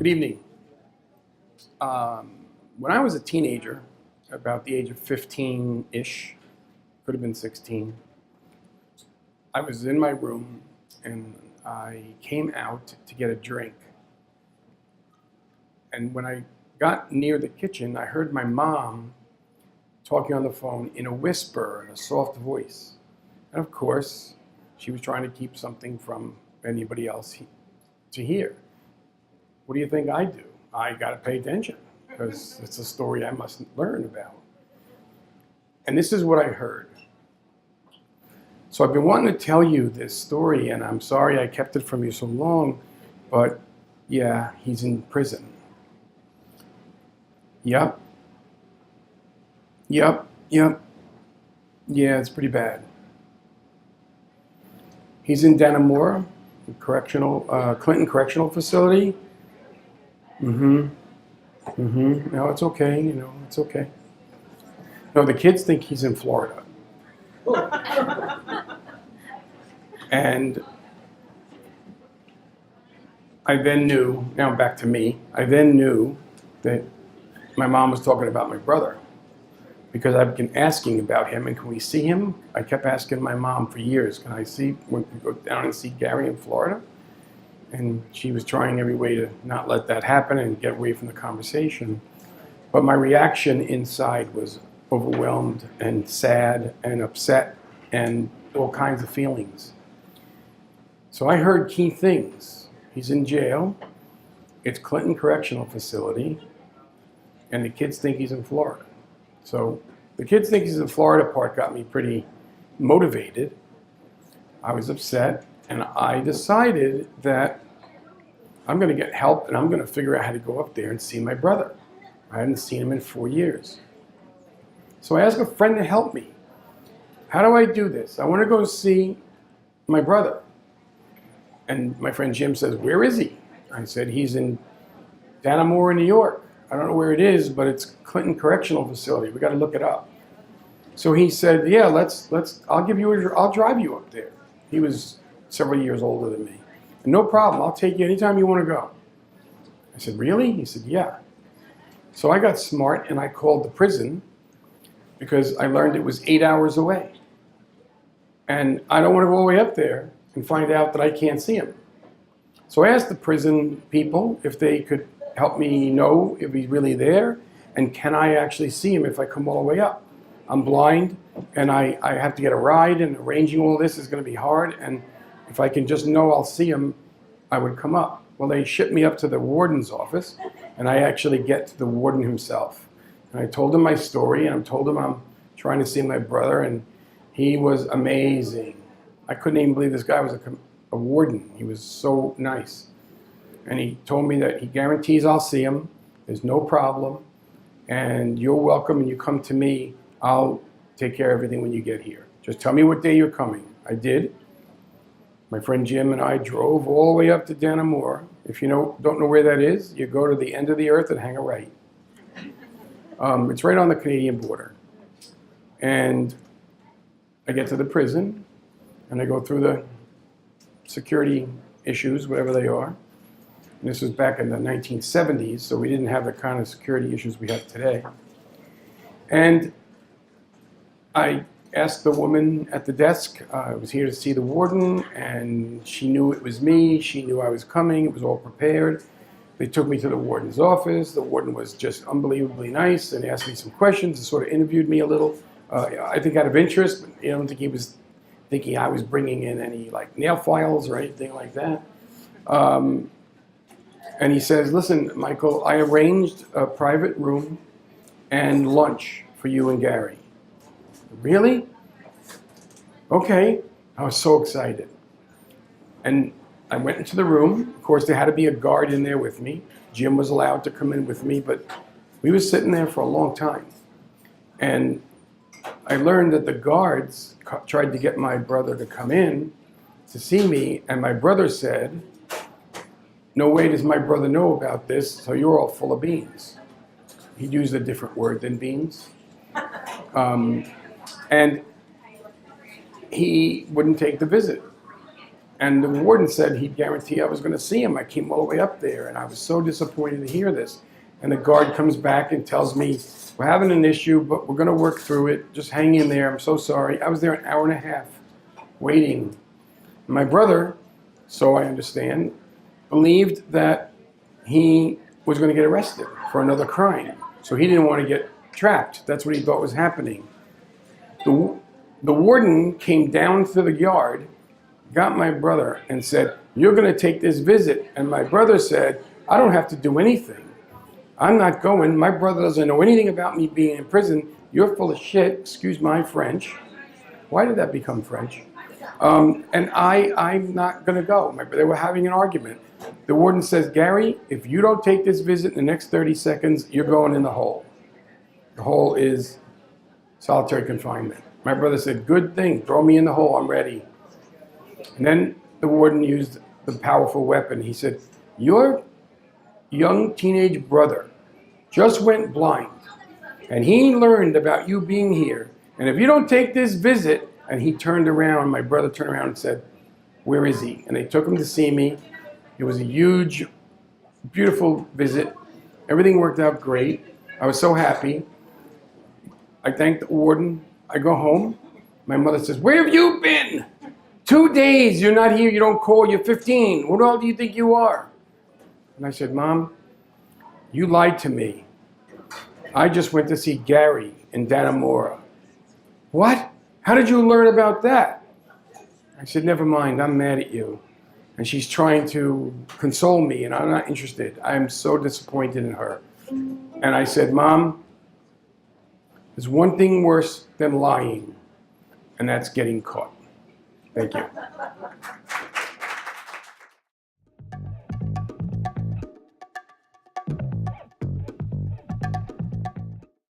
Good evening. When I was a teenager, about the age of 15-ish, could have been 16, I was in my room and I came out to get a drink. And when I got near the kitchen, I heard my mom talking on the phone in a whisper and a soft voice. And of course, she was trying to keep something from anybody else to hear. What do you think I do? I got to pay attention because it's a story I must learn about. And this is what I heard. So I've been wanting to tell you this story, and I'm sorry I kept it from you so long, but yeah, he's in prison. Yep. Yeah, it's pretty bad. He's in Dannemora, Clinton Correctional Facility. No, it's okay, it's okay. No, the kids think he's in Florida. And I then knew, now back to me, I then knew that my mom was talking about my brother because I've been asking about him and can we see him? I kept asking my mom for years, can we go down and see Gary in Florida? And she was trying every way to not let that happen and get away from the conversation. But my reaction inside was overwhelmed and sad and upset and all kinds of feelings. So I heard key things. He's in jail. It's Clinton Correctional Facility. And the kids think he's in Florida. So the kids think he's in Florida part got me pretty motivated. I was upset. And I decided that I'm going to get help and I'm going to figure out how to go up there and see my brother. I hadn't seen him in 4 years. So I asked a friend to help me. How do I do this? I want to go see my brother. And my friend Jim says, where is he? I said, he's in Dannemora, New York. I don't know where it is, but it's Clinton Correctional Facility. We got to look it up. So he said, yeah, I'll drive you up there. He was several years older than me. And no problem, I'll take you anytime you want to go. I said, really? He said, yeah. So I got smart and I called the prison because I learned it was 8 hours away. And I don't want to go all the way up there and find out that I can't see him. So I asked the prison people if they could help me know if he's really there and can I actually see him if I come all the way up. I'm blind and I have to get a ride and arranging all this is going to be hard, and if I can just know I'll see him, I would come up. Well, they shipped me up to the warden's office and I actually get to the warden himself. And I told him my story and I told him I'm trying to see my brother, and he was amazing. I couldn't even believe this guy was a warden. He was so nice. And he told me that he guarantees I'll see him. There's no problem. And you're welcome and you come to me. I'll take care of everything when you get here. Just tell me what day you're coming. I did. My friend Jim and I drove all the way up to Dannemora. If you don't know where that is, you go to the end of the earth and hang a right. It's right on the Canadian border. And I get to the prison and I go through the security issues, whatever they are. And this was back in the 1970s, so we didn't have the kind of security issues we have today. And I asked the woman at the desk, I was here to see the warden, and she knew it was me. She knew I was coming. It was all prepared. They took me to the warden's office. The warden was just unbelievably nice and asked me some questions and sort of interviewed me a little. I think out of interest, but I don't think he was thinking I was bringing in any like nail files or anything like that. And he says, listen, Michael, I arranged a private room and lunch for you and Gary. Really? Okay. I was so excited. And I went into the room. Of course, there had to be a guard in there with me. Jim was allowed to come in with me, but we were sitting there for a long time. And I learned that the guards tried to get my brother to come in to see me, and my brother said, no way does my brother know about this, so you're all full of beans. He used a different word than beans. And he wouldn't take the visit. And the warden said he'd guarantee I was going to see him. I came all the way up there, and I was so disappointed to hear this. And the guard comes back and tells me, we're having an issue, but we're going to work through it. Just hang in there. I'm so sorry. I was there an hour and a half waiting. My brother, so I understand, believed that he was going to get arrested for another crime. So he didn't want to get trapped. That's what he thought was happening. The warden came down to the yard, got my brother, and said, you're going to take this visit. And my brother said, I don't have to do anything. I'm not going. My brother doesn't know anything about me being in prison. You're full of shit. Excuse my French. Why did that become French? And I'm not going to go. They were having an argument. The warden says, Gary, if you don't take this visit in the next 30 seconds, you're going in the hole. The hole is solitary confinement. My brother said, good thing. Throw me in the hole. I'm ready. And then the warden used the powerful weapon. He said, your young teenage brother just went blind, and he learned about you being here. And if you don't take this visit, and he turned around, my brother turned around and said, where is he? And they took him to see me. It was a huge, beautiful visit. Everything worked out great. I was so happy. I thanked the warden. I go home. My mother says, where have you been? 2 days, you're not here, you don't call, you're 15. What all do you think you are? And I said, Mom, you lied to me. I just went to see Gary in Dannemora. What? How did you learn about that? I said, never mind, I'm mad at you. And she's trying to console me, and I'm not interested. I'm so disappointed in her. And I said, Mom, there's one thing worse than lying, and that's getting caught. Thank you.